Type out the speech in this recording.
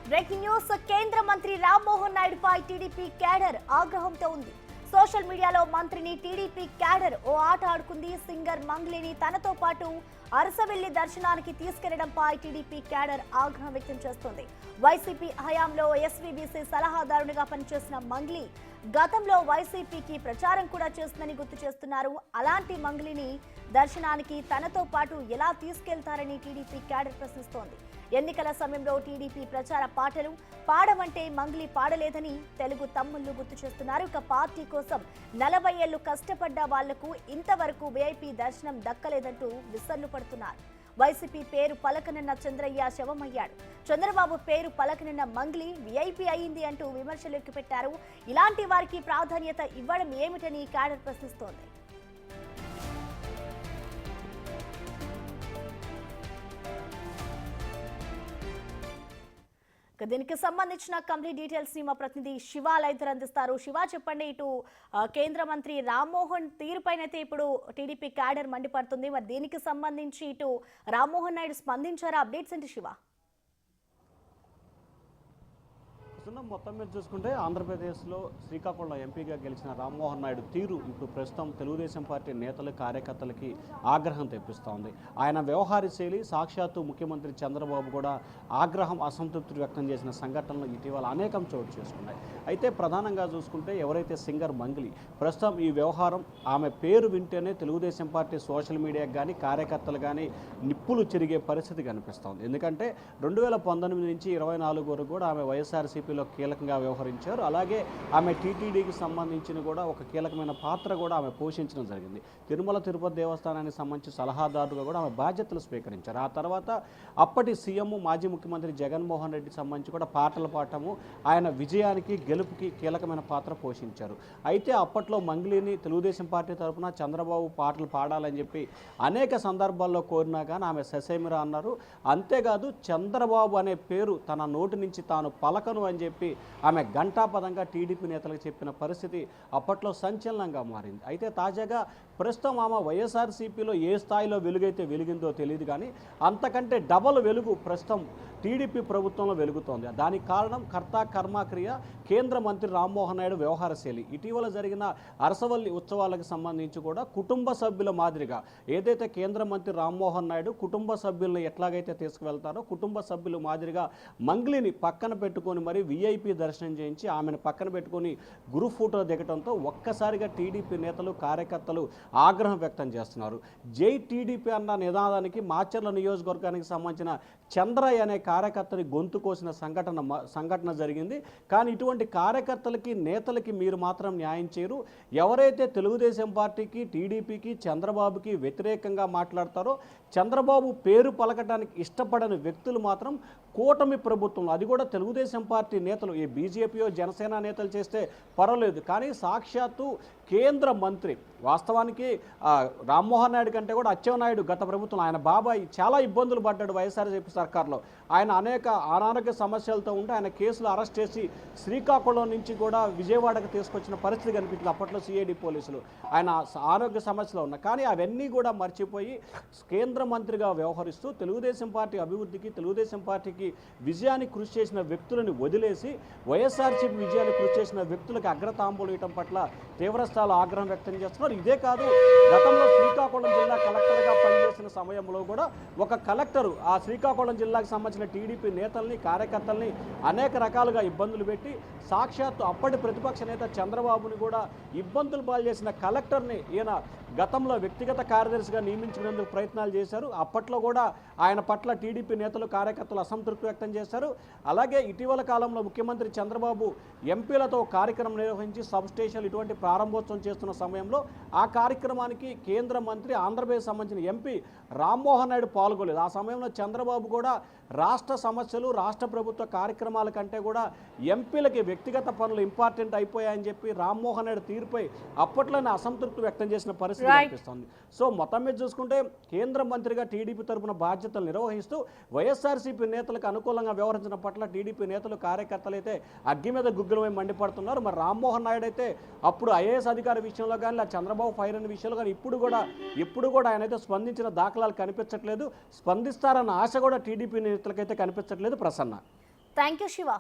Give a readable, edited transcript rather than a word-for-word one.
Breaking news కేంద్ర మంత్రి Rammohan నాయుడుపై TDP cadre ఆగ్రహంతో ఉంది. సోషల్ మీడియాలో మంత్రిని టీడీపీ క్యాడర్ ఓ ఆట ఆడుకుంది. సింగర్ మంగ్లీని తనతో పాటు అరసవెల్లి దర్శనానికి తీసుకెళ్లడంపై టీడీపీ క్యాడర్ ఆగ్రహం వ్యక్తం చేస్తోంది. వైసీపీ హయాంలో ఎస్వీబీసీ సలహాదారునిగా పనిచేసిన మంగ్లీ గతంలో వైసీపీకి ప్రచారం కూడా చేస్తుందని గుర్తు చేస్తున్నారు. అలాంటి మంగ్లీని దర్శనానికి తనతో పాటు ఎలా తీసుకెళ్తారని టీడీపీ క్యాడర్ ప్రశ్నిస్తోంది. ఎన్నికల సమయంలో టీడీపీ ప్రచార పాటలు పాడమంటే మంగ్లీ పాడలేదని తెలుగు తమ్ముళ్లు గుర్తు చేస్తున్నారు. ఇక పార్టీ కోసం 40 ఏళ్లు కష్టపడ్డ వాళ్లకు ఇంతవరకు వీఐపీ దర్శనం దక్కలేదంటూ విసర్లు పడుతున్నారు. వైసీపీ పేరు పలకనన్న చంద్రయ్య శవమయ్యాడు. చంద్రబాబు పేరు పలకనన్న మంగ్లీ వీఐపీ అయింది అంటూ విమర్శలు ఎక్కుపెట్టారు. ఇలాంటి వారికి ప్రాధాన్యత ఇవ్వడం ఏమిటని క్యాడర్ ప్రశ్నిస్తోంది. దీనికి సంబంధించిన కంప్లీట్ డీటెయిల్స్ ని మా ప్రతినిధి శివ లైవ్ అందిస్తారు. శివ, చెప్పండి. ఇటు కేంద్ర మంత్రి రామ్మోహన్ తీరుపైన అయితే ఇప్పుడు టీడీపీ క్యాడర్ మండిపడుతుంది. మరి దీనికి సంబంధించి ఇటు రామ్మోహన్ నాయుడు స్పందించారా? అప్డేట్స్ ఏంటి శివ? మొత్తం మీద చూసుకుంటే ఆంధ్రప్రదేశ్లో శ్రీకాకుళం ఎంపీగా గెలిచిన రామ్మోహన్ నాయుడు తీరు ఇప్పుడు ప్రస్తుతం తెలుగుదేశం పార్టీ నేతలు కార్యకర్తలకి ఆగ్రహం తెప్పిస్తోంది. ఆయన వ్యవహార శైలి సాక్షాత్తు ముఖ్యమంత్రి చంద్రబాబు కూడా ఆగ్రహం అసంతృప్తి వ్యక్తం చేసిన సంఘటనలు ఇటీవల అనేకం చోటు చేసుకున్నాయి. అయితే ప్రధానంగా చూసుకుంటే ఎవరైతే సింగర్ మంగ్లీ ప్రస్తుతం ఈ వ్యవహారం ఆమె పేరు వింటేనే తెలుగుదేశం పార్టీ సోషల్ మీడియాకి కానీ కార్యకర్తలు కానీ నిప్పులు చెరిగే పరిస్థితి కనిపిస్తోంది. ఎందుకంటే 2019 నుంచి 24 వరకు కూడా ఆమె వైఎస్ఆర్సీపీ కీలకంగా వ్యవహరించారు. అలాగే ఆమె టీటీడీకి సంబంధించిన కూడా ఒక కీలకమైన పాత్ర కూడా ఆమె పోషించడం జరిగింది. తిరుమల తిరుపతి దేవస్థానానికి సంబంధించి సలహాదారుగా కూడా ఆమె బాధ్యతలు స్వీకరించారు. ఆ తర్వాత అప్పటి సీఎం మాజీ ముఖ్యమంత్రి జగన్మోహన్ రెడ్డికి సంబంధించి కూడా పాటలు పాడటము ఆయన విజయానికి గెలుపుకి కీలకమైన పాత్ర పోషించారు. అయితే అప్పట్లో మంగ్లీని తెలుగుదేశం పార్టీ తరఫున చంద్రబాబు పాటలు పాడాలని చెప్పి అనేక సందర్భాల్లో కోరినా కానీ ఆమె ససేమిరా అన్నారు. అంతేకాదు చంద్రబాబు అనే పేరు తన నోటి నుంచి తాను పలకను అని చెప్పి ఆమె ఘంటాపదంగా టీడీపీ నేతలకు చెప్పిన పరిస్థితి అప్పట్లో సంచలనంగా మారింది. అయితే తాజాగా ప్రస్తుతం ఆమె వైఎస్ఆర్సీపీలో ఏ స్థాయిలో వెలుగైతే వెలిగిందో తెలియదు కానీ అంతకంటే డబల్ వెలుగు ప్రస్తుతం టీడీపీ ప్రభుత్వంలో వెలుగుతోంది. దానికి కారణం కర్త కర్మక్రియ కేంద్ర మంత్రి రామ్మోహన్ నాయుడు వ్యవహార శైలి. ఇటీవల జరిగిన అరసవల్లి ఉత్సవాలకు సంబంధించి కూడా కుటుంబ సభ్యుల మాదిరిగా ఏదైతే కేంద్ర మంత్రి రామ్మోహన్ నాయుడు కుటుంబ సభ్యులను ఎట్లాగైతే తీసుకువెళ్తారో కుటుంబ సభ్యుల మాదిరిగా మంగ్లీని పక్కన పెట్టుకొని మరి వీఐపీ దర్శనం చేయించి ఆమెను పక్కన పెట్టుకొని గ్రూప్ ఫోటో దిగటంతో ఒక్కసారిగా టీడీపీ నేతలు కార్యకర్తలు ఆగ్రహం వ్యక్తం చేస్తున్నారు. జై టీడీపీ అన్న నినాదానికి మాచర్ల నియోజకవర్గానికి సంబంధించిన చంద్రయ్య అనే కార్యకర్తని గొంతు కోసిన సంఘటన జరిగింది. కానీ ఇటువంటి కార్యకర్తలకి నేతలకి మీరు మాత్రం న్యాయం చేయరు. ఎవరైతే తెలుగుదేశం పార్టీకి టీడీపీకి చంద్రబాబుకి వ్యతిరేకంగా మాట్లాడతారో చంద్రబాబు పేరు పలకటానికి ఇష్టపడని వ్యక్తులు మాత్రం కూటమి ప్రభుత్వం, అది కూడా తెలుగుదేశం పార్టీ నేతలు, ఈ బీజేపీయో జనసేన నేతలు చేస్తే పర్వాలేదు, కానీ సాక్షాత్తు కేంద్ర మంత్రి వాస్తవానికి రామ్మోహన్ నాయుడు కంటే కూడా అచ్చెన్నాయుడు గత ప్రభుత్వం ఆయన బాబాయ్ చాలా ఇబ్బందులు పడ్డాడు వైఎస్ఆర్సీపీ సర్కార్లో. ఆయన అనేక అనారోగ్య సమస్యలతో ఉంటే ఆయన కేసులు అరెస్ట్ చేసి శ్రీకాకుళం నుంచి కూడా విజయవాడకు తీసుకొచ్చిన పరిస్థితి కనిపించింది అప్పట్లో సిఐడి పోలీసులు. ఆయన ఆరోగ్య సమస్యలు ఉన్నాయి. కానీ అవన్నీ కూడా మర్చిపోయి కేంద్ర మంత్రిగా వ్యవహరిస్తూ తెలుగుదేశం పార్టీ అభివృద్ధికి తెలుగుదేశం పార్టీకి విజయానికి కృషి చేసిన వ్యక్తులను వదిలేసి వైఎస్ఆర్సీపీ విజయానికి కృషి చేసిన వ్యక్తులకు అగ్రతాంబూలు ఇవ్వడం పట్ల తీవ్రస్థాయిలో ఆగ్రహం వ్యక్తం చేస్తున్నారు. ఇదే కాదు, గతంలో శ్రీకాకుళం జిల్లా కలెక్టర్గా పనిచేసిన సమయంలో కూడా ఒక కలెక్టరు ఆ శ్రీకాకుళం జిల్లాకు సంబంధించిన టీడీపీ నేతల్ని కార్యకర్తల్ని అనేక రకాలుగా ఇబ్బందులు పెట్టి సాక్షాత్తు అప్పటి ప్రతిపక్ష నేత చంద్రబాబుని కూడా ఇబ్బందులు పాలు చేసిన కలెక్టర్ని ఈయన గతంలో వ్యక్తిగత కార్యదర్శిగా నియమించుకునేందుకు ప్రయత్నాలు చేశారు. అప్పట్లో కూడా ఆయన పట్ల టీడీపీ నేతలు కార్యకర్తలు అసంతృప్తి వ్యక్తం చేశారు. అలాగే ఇటీవల కాలంలో ముఖ్యమంత్రి చంద్రబాబు ఎంపీలతో కార్యక్రమం నిర్వహించి సబ్ స్టేషన్లు ఇటువంటి ప్రారంభోత్సవం చేస్తున్న సమయంలో ఆ కార్యక్రమానికి కేంద్ర మంత్రి ఆంధ్రప్రదేశ్ సంబంధించిన ఎంపీ రామ్మోహన్ నాయుడు పాల్గొలేదు. ఆ సమయంలో చంద్రబాబు కూడా రాష్ట్ర సమస్యలు రాష్ట్ర ప్రభుత్వ కార్యక్రమాల కంటే కూడా ఎంపీలకి వ్యక్తిగత పనులు ఇంపార్టెంట్ అయిపోయాయని చెప్పి రామ్మోహన్ నాయుడు తీరుపై అప్పట్లోనే అసంతృప్తి వ్యక్తం చేసిన పరిస్థితి కనిపిస్తుంది. సో మొత్తం మీద చూసుకుంటే కేంద్ర మంత్రిగా టీడీపీ తరపున బాధ్యతలు నిర్వహిస్తూ వైఎస్ఆర్సీపీ నేతలకు అనుకూలంగా వ్యవహరించిన పట్ల టీడీపీ నేతలు కార్యకర్తలు అయితే అగ్గి మీద గుగ్గులమై మండిపడుతున్నారు. మరి రామ్మోహన్ నాయుడు అయితే అప్పుడు ఐఏఎస్ అధికారి విషయంలో కానీ లేదా చంద్రబాబు ఫైర్ అనే విషయంలో కానీ ఇప్పుడు కూడా ఆయన అయితే స్పందించిన దాఖలాలు కనిపించట్లేదు. స్పందిస్తారన్న ఆశ కూడా టీడీపీ నేతలకైతే కనిపించట్లేదు. ప్రసన్న. Thank you Shiva.